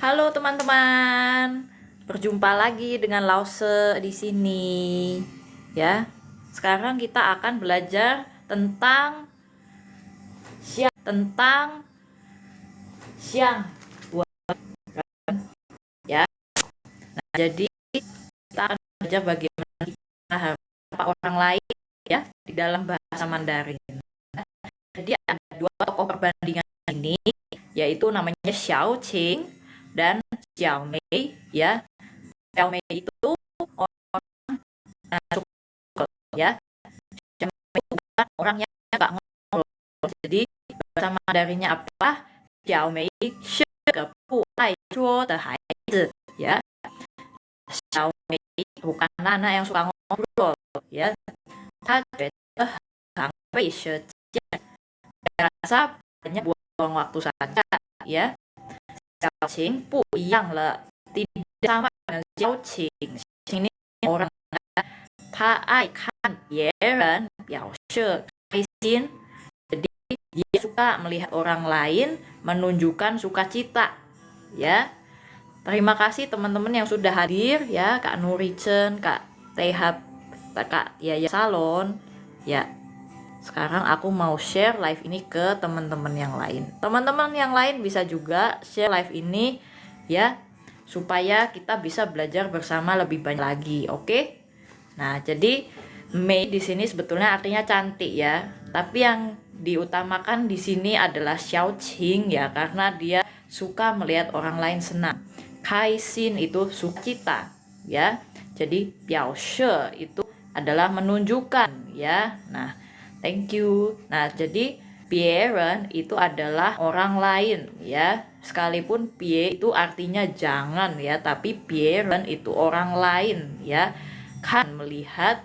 Halo teman-teman, berjumpa lagi dengan Lause di sini. Ya, sekarang kita akan belajar tentang siang. Ya, jadi kita akan belajar bagaimana kita harus menyapa orang lain ya di dalam bahasa Mandarin. Jadi ada dua tokoh perbandingan ini, yaitu namanya Xiao Qing dan Xiao Mei. Ya, Xiao Mei itu orang ya, orang yang nggak ngomong. Jadi bahasa Mandarinnya apa? Xiao Mei是个不爱说的孩子ya. Xiao Mei bukan anak yang suka ngobrol ya. 他觉得很费时间，rasa hanya buang waktu saja ya. Xiao Qing 不一样了，tidak sama dengan Xiao Qing. Ini orang 他爱看别人表示开心. Jadi dia suka melihat orang lain menunjukkan sukacita ya. Terima kasih teman-teman yang sudah hadir ya, Kak Nuricen, Kak Tehab, Kak Yaya Salon ya. Sekarang aku mau share live ini ke teman-teman yang lain. Teman-teman yang lain bisa juga share live ini ya, supaya kita bisa belajar bersama lebih banyak lagi, oke? Nah, jadi Mei di sini sebetulnya artinya cantik ya. Tapi yang diutamakan di sini adalah Xiao Qing ya, karena dia suka melihat orang lain senang. Kaisin itu sukacita ya. Jadi Biao She itu adalah menunjukkan ya. Nah, thank you. Nah, jadi Bieren itu adalah orang lain ya. Sekalipun Bie itu artinya jangan ya, tapi Bieren itu orang lain ya. Kan melihat,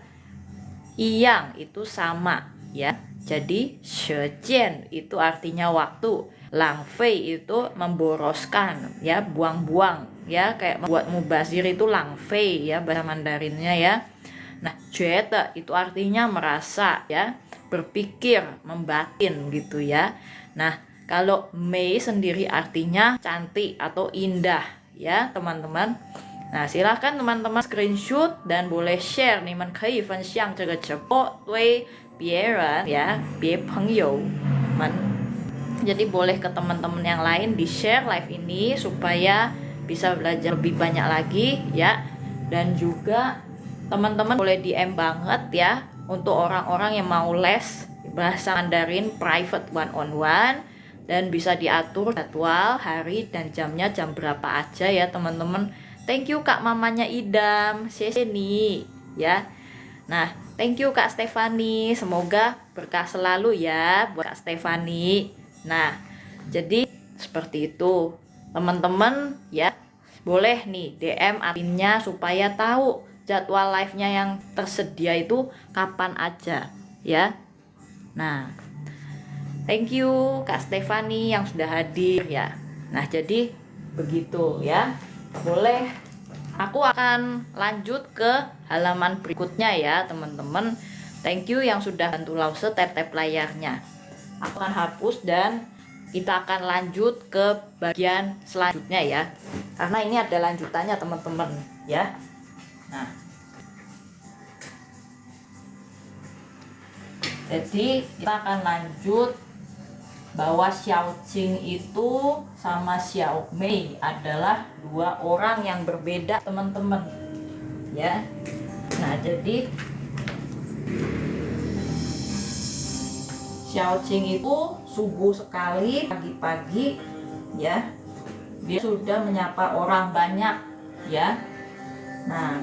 iyang itu sama ya. Jadi shejian itu artinya waktu, langfei itu memboroskan ya, buang-buang ya, kayak membuat mubazir itu langfei ya bahasa Mandarinnya ya. Nah, juete itu artinya merasa ya, berpikir, membatin gitu ya. Nah, kalau mei sendiri artinya cantik atau indah ya teman-teman. Nah, silahkan teman-teman screenshot dan boleh share. 你们可以分享这个直播对别人ya, 别朋友们. Jadi boleh ke teman-teman yang lain di share live ini supaya bisa belajar lebih banyak lagi ya. Dan juga teman-teman boleh DM banget ya untuk orang-orang yang mau les bahasa Mandarin private one on one, dan bisa diatur jadwal hari dan jamnya jam berapa aja ya teman-teman. Thank you Kak mamanya Idam, nih ya. Nah, thank you Kak Stefani, semoga berkah selalu ya buat Kak Stefani. Nah, jadi seperti itu teman-teman ya. Boleh nih DM adminnya supaya tahu jadwal live-nya yang tersedia itu kapan aja ya. Nah, thank you Kak Stefani yang sudah hadir ya. Nah, jadi begitu ya. Boleh aku akan lanjut ke halaman berikutnya ya teman-teman. Thank you yang sudah bantu Lause tap-tap layarnya. Aku akan hapus dan kita akan lanjut ke bagian selanjutnya ya, karena ini ada lanjutannya teman-teman ya. Nah, jadi kita akan lanjut bahwa Xiao Qing itu sama Xiao Mei adalah dua orang yang berbeda teman-teman ya. Nah, jadi Xiao Qing itu subuh sekali pagi-pagi ya, dia sudah menyapa orang banyak ya. Nah,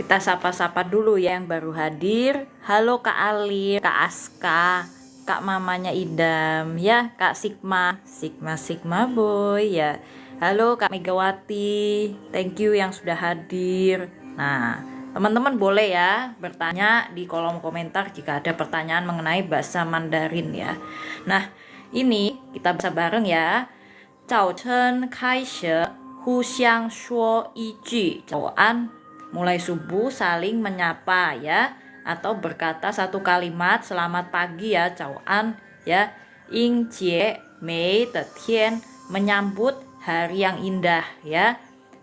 Kita sapa-sapa dulu ya yang baru hadir. Halo Kak Ali, Kak Aska, Kak mamanya Idam, ya Kak Sigma, Sigma Boy ya. Halo Kak Megawati, thank you yang sudah hadir. Nah, teman-teman boleh ya bertanya di kolom komentar jika ada pertanyaan mengenai bahasa Mandarin ya. Nah, ini kita bahasa bareng ya. 早晨开始互相说一句早安, mulai subuh saling menyapa ya, atau berkata satu kalimat selamat pagi ya, 早安 ya. 迎接美的天, menyambut hari yang indah ya.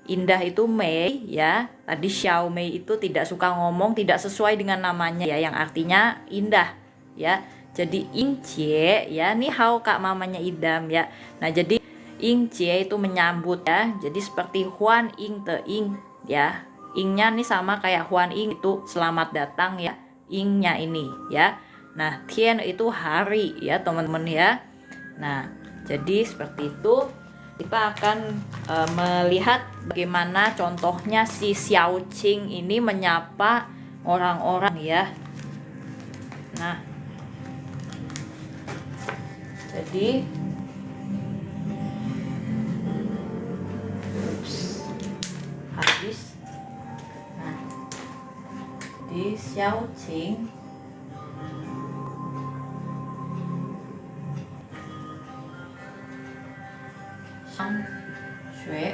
Indah itu Mei ya. Tadi Xiao Mei itu tidak suka ngomong, tidak sesuai dengan namanya ya, yang artinya indah ya. Jadi Injie ya, ni hao Kak mamanya Idam ya. Nah, jadi Injie itu menyambut ya. Jadi seperti Huan Ing Te Ing ya. Ingnya nih sama kayak Huan Ing itu selamat datang ya. Ingnya ini ya. Nah, Tian itu hari ya teman-teman ya. Nah, jadi seperti itu. Kita akan melihat bagaimana contohnya si Xiao Qing ini menyapa orang-orang ya. Nah, jadi habis. Nah, di Xiao Qing Shang Shui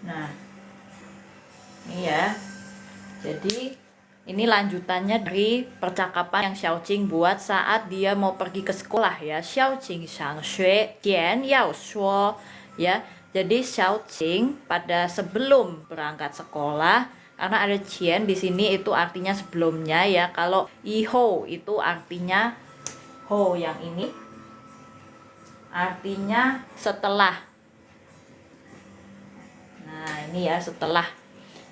Nah, ini ya. Jadi ini lanjutannya dari percakapan yang Xiao Qing buat saat dia mau pergi ke sekolah ya. Xiao Qing shang shui jian yao shuo ya. Jadi Xiao Qing pada sebelum berangkat sekolah, karena ada jian di sini itu artinya sebelumnya ya. Kalau iho itu artinya ho yang ini artinya setelah. Nah, ini ya setelah.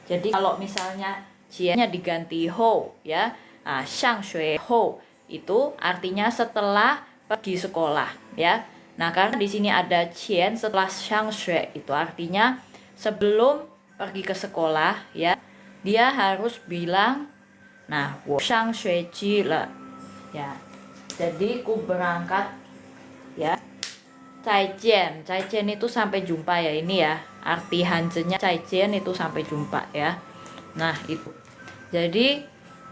Jadi kalau misalnya jiannya diganti ho ya. Nah, shang shui ho itu artinya setelah pergi sekolah ya. Nah, karena di sini ada jian setelah shang shui itu artinya sebelum pergi ke sekolah ya. Dia harus bilang, nah, wo shang shui ji le. Ya. Jadi ku berangkat ya. Zaijian, zaijian itu sampai jumpa ya, ini ya. Arti hanzenya zaijian itu sampai jumpa ya. Nah, itu. Jadi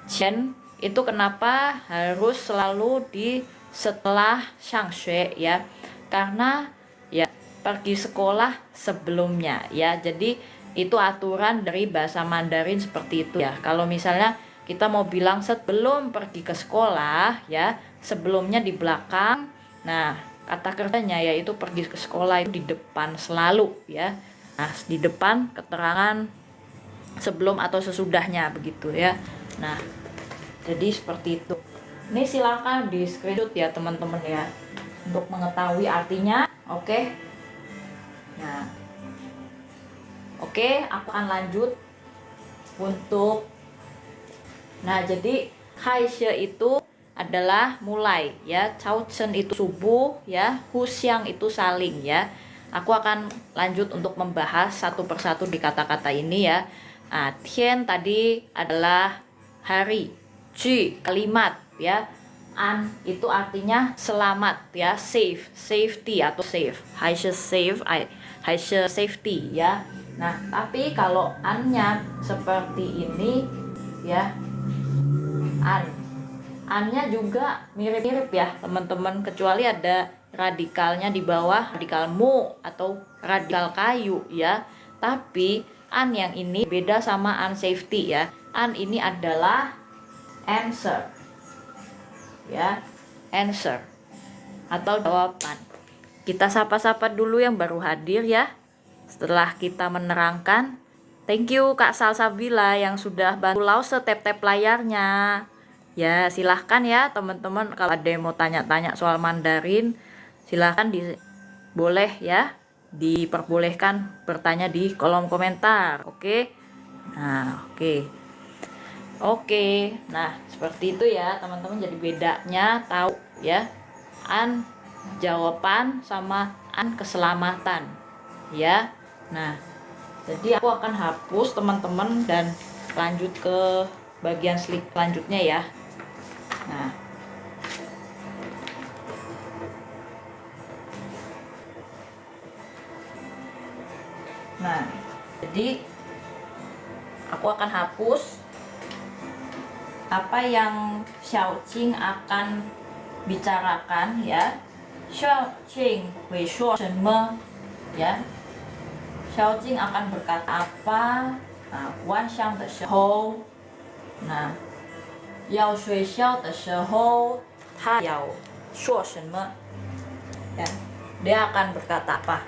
jian itu kenapa harus selalu di setelah shang shui ya? Karena ya pergi sekolah sebelumnya ya. Jadi itu aturan dari bahasa Mandarin seperti itu ya. Kalau misalnya kita mau bilang sebelum pergi ke sekolah ya, sebelumnya di belakang. Nah, kata kerjanya yaitu pergi ke sekolah itu di depan selalu ya. Nah, di depan keterangan sebelum atau sesudahnya begitu ya. Nah, jadi seperti itu. Ini silakan di screenshot ya teman-teman ya untuk mengetahui artinya. Oke. Nah, oke, aku akan lanjut untuk. Nah, jadi Haishe itu adalah mulai ya, Chao-chen itu subuh ya, Huxiang itu saling ya. Aku akan lanjut untuk membahas satu persatu di kata-kata ini ya. Nah, Tian tadi adalah hari, Ji kalimat ya. An itu artinya selamat ya, safe, safety atau safe. Haishe safe, Haishe safety ya. Nah, tapi kalau an-nya seperti ini ya, an-nya juga mirip-mirip ya teman-teman, kecuali ada radikalnya di bawah, radikal mu atau radikal kayu ya. Tapi an yang ini beda sama an safety ya. An ini adalah answer ya, answer atau jawaban. Kita sapa-sapa dulu yang baru hadir ya, setelah kita menerangkan. Thank you Kak Salsabila yang sudah bantu lause tap-tap layarnya. Ya, silahkan ya teman-teman, kalau ada yang mau tanya-tanya soal Mandarin, silahkan boleh ya, diperbolehkan bertanya di kolom komentar. Oke. Nah, oke. Nah, seperti itu ya teman-teman, jadi bedanya tahu ya, an jawaban sama an keselamatan ya. Nah, jadi aku akan hapus teman-teman dan lanjut ke bagian selanjutnya ya. Nah, jadi aku akan hapus apa yang Xiaoqing akan bicarakan ya. Xiaoqing hui shuo shenme ya. Xiaoqing akan berkata apa? Nah, wan xiang de shihou. Nah, yao shui xiao de shihou, ta yao shuo shenme. Ya, dia akan berkata apa?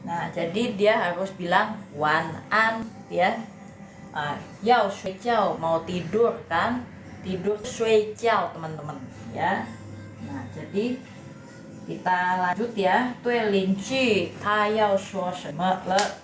Nah, jadi dia harus bilang wan an ya. Yao shui jiao, mau tidur kan? Tidur shui jiao teman-teman ya. Nah, jadi kita lanjut ya. Dui lin ju ta yao shuo shenme le.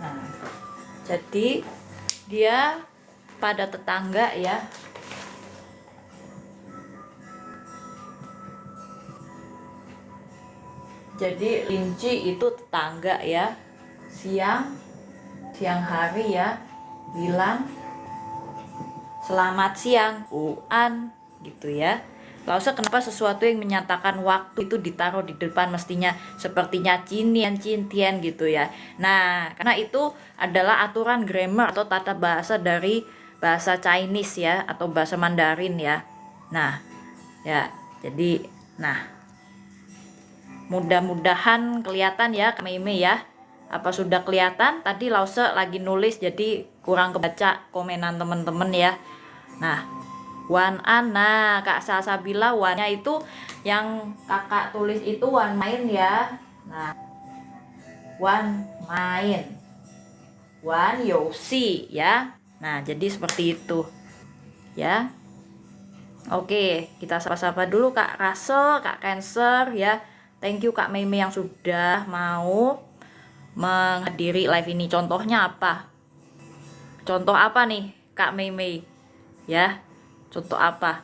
Nah, jadi dia pada tetangga ya. Jadi linci itu tetangga ya. Siang hari ya. Bilang selamat siang Uan gitu ya. Lause kenapa sesuatu yang menyatakan waktu itu ditaruh di depan mestinya sepertinya cinian cintian gitu ya. Nah, karena itu adalah aturan grammar atau tata bahasa dari bahasa Chinese ya atau bahasa Mandarin ya. Nah, ya. Jadi, mudah-mudahan kelihatan ya Kak Mei ya. Apa sudah kelihatan? Tadi Lause lagi nulis jadi kurang kebaca komenan temen-temen ya. Nah, Wan An, nah Kak Salsabila Wannya itu yang kakak tulis itu Wan main ya. Nah, Wan main, Wan Yosi ya. Nah, jadi seperti itu ya. Oke, kita sapa-sapa dulu Kak Russell, Kak Cancer ya. Thank you Kak Mei yang sudah mau menghadiri live ini. Contohnya apa? Contoh apa nih Kak Mei ya? Contoh apa?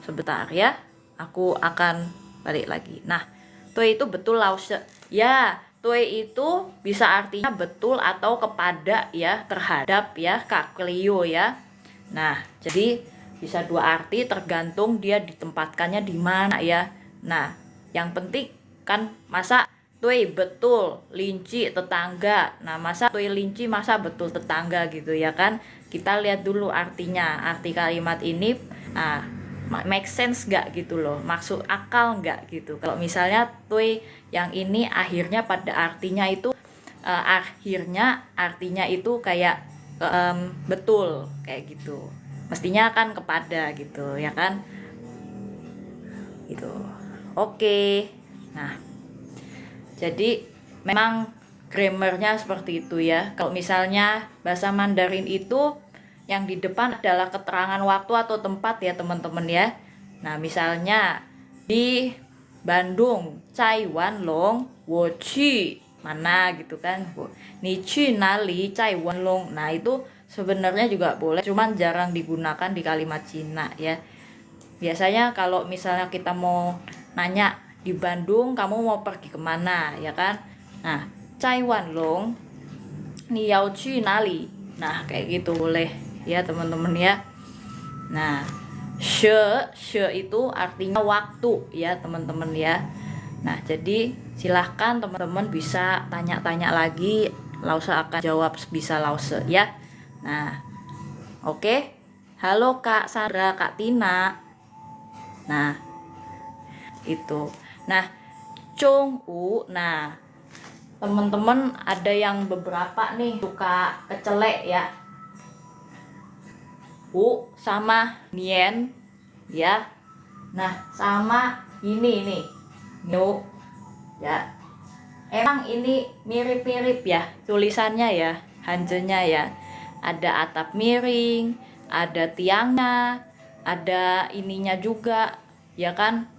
Sebentar ya, aku akan balik lagi. Nah, tue itu betul lause. Ya, tue itu bisa artinya betul atau kepada ya, terhadap ya, Kak Cleo ya. Nah, jadi bisa dua arti tergantung dia ditempatkannya di mana ya. Nah, yang penting kan masa tue betul linci tetangga. Nah, masa tue linci masa betul tetangga gitu ya kan? Kita lihat dulu artinya. Arti kalimat ini make sense gak gitu loh, maksud akal gak gitu. Kalau misalnya tue yang ini akhirnya pada artinya itu akhirnya artinya itu kayak betul kayak gitu. Mestinya kan kepada gitu ya kan? Gitu. Oke. Nah, jadi memang grammarnya seperti itu ya. Kalau misalnya bahasa Mandarin itu yang di depan adalah keterangan waktu atau tempat ya teman-teman ya. Nah, misalnya di Bandung, Taiwan Long, wo qu mana gitu kan. Ni qu nali Taiwan Long. Nah, itu sebenarnya juga boleh, cuman jarang digunakan di kalimat Cina ya. Biasanya kalau misalnya kita mau nanya di Bandung kamu mau pergi kemana ya kan. Nah, Taiwan Long ni yao qu nali. Nah, kayak gitu boleh ya teman-teman ya. Nah, she itu artinya waktu ya teman-teman ya. Nah, jadi silahkan teman-teman bisa tanya-tanya lagi, Lause akan jawab bisa Lause ya. Nah, oke. Halo Kak Sandra, Kak Tina. Nah, itu. Nah, Chongwu. Nah, teman-teman ada yang beberapa nih suka kecelek ya. Sama Nien ya. Nah, sama ini nih New ya. Emang ini mirip-mirip ya tulisannya ya, hanjenya ya. Ada atap miring, ada tiangnya, ada ininya juga ya kan,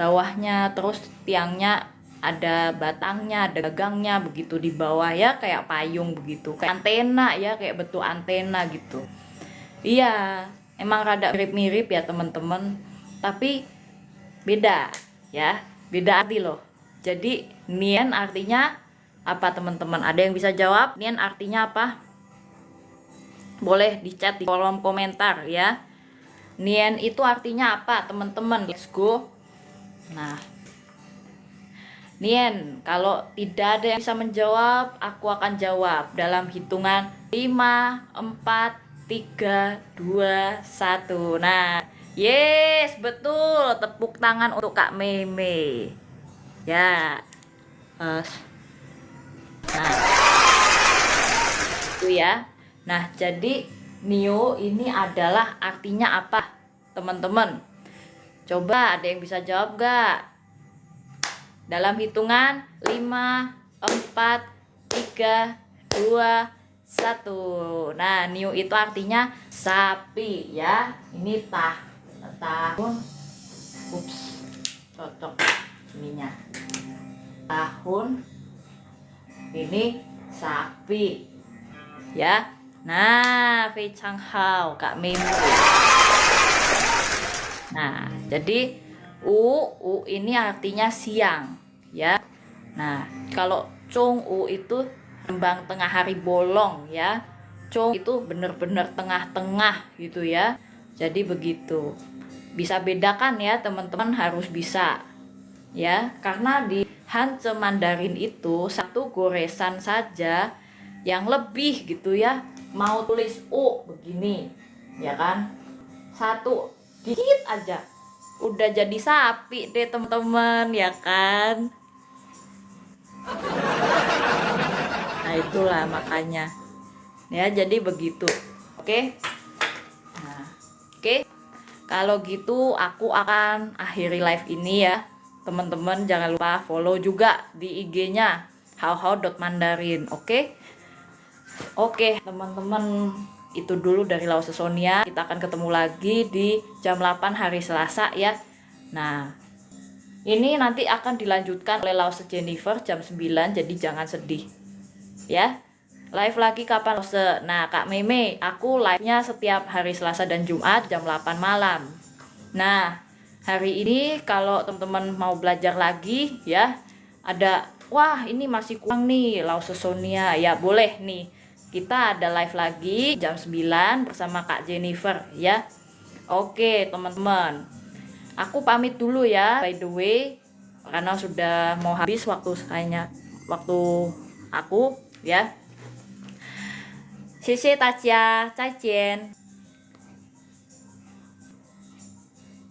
bawahnya, terus tiangnya ada batangnya, ada gagangnya begitu di bawah ya, kayak payung begitu, kayak antena ya, kayak bentuk antena gitu. Iya, emang rada mirip-mirip ya teman-teman, tapi beda ya, beda arti loh. Jadi nien artinya apa teman-teman? Ada yang bisa jawab nien artinya apa? Boleh di chat di kolom komentar ya. Nien itu artinya apa teman-teman? Let's go. Nah, nien, kalau tidak ada yang bisa menjawab, aku akan jawab dalam hitungan 5, 4, 3, 2, 1. Nah, yes, betul. Tepuk tangan untuk Kak Mei. Ya. Nah, itu ya. Nah, jadi Nio ini adalah artinya apa, teman-teman? Coba ada yang bisa jawab gak? Dalam hitungan 5, 4, 3, 2, 1. Nah, Nio itu artinya sapi ya. Ini tahun. Ups, cocok ininya. Tahun ini sapi ya. Nah, Fei Chang Hao, Kak Mei. Nah, jadi U ini artinya siang ya. Nah, kalau Chongwu itu rembang tengah hari bolong ya. Chong itu bener-bener tengah-tengah gitu ya. Jadi begitu. Bisa bedakan ya teman-teman, harus bisa. Ya, karena di Hanje Mandarin itu satu goresan saja yang lebih gitu ya. Mau tulis U begini, ya kan? Satu dikit aja udah jadi sapi deh teman-teman, ya kan? Nah, itulah makanya. Ya, jadi begitu. Oke. Nah, oke. Kalau gitu aku akan akhiri live ini ya. Teman-teman jangan lupa follow juga di IG-nya howhow.mandarin. Oke. Oke, teman-teman, itu dulu dari Lause Sonia. Kita akan ketemu lagi di jam 8 hari Selasa ya. Nah, ini nanti akan dilanjutkan oleh Lause Jennifer jam 9, jadi jangan sedih. Ya. Live lagi kapan Lause? Nah, Kak Meme, aku live-nya setiap hari Selasa dan Jumat jam 8 malam. Nah, hari ini kalau teman-teman mau belajar lagi ya, ada wah ini masih kurang nih Lause Sonia, ya boleh nih. Kita ada live lagi jam 9 bersama Kak Jennifer ya. Oke, teman-teman. Aku pamit dulu ya, by the way, karena sudah mau habis waktu aku ya. 谢谢大家，再见。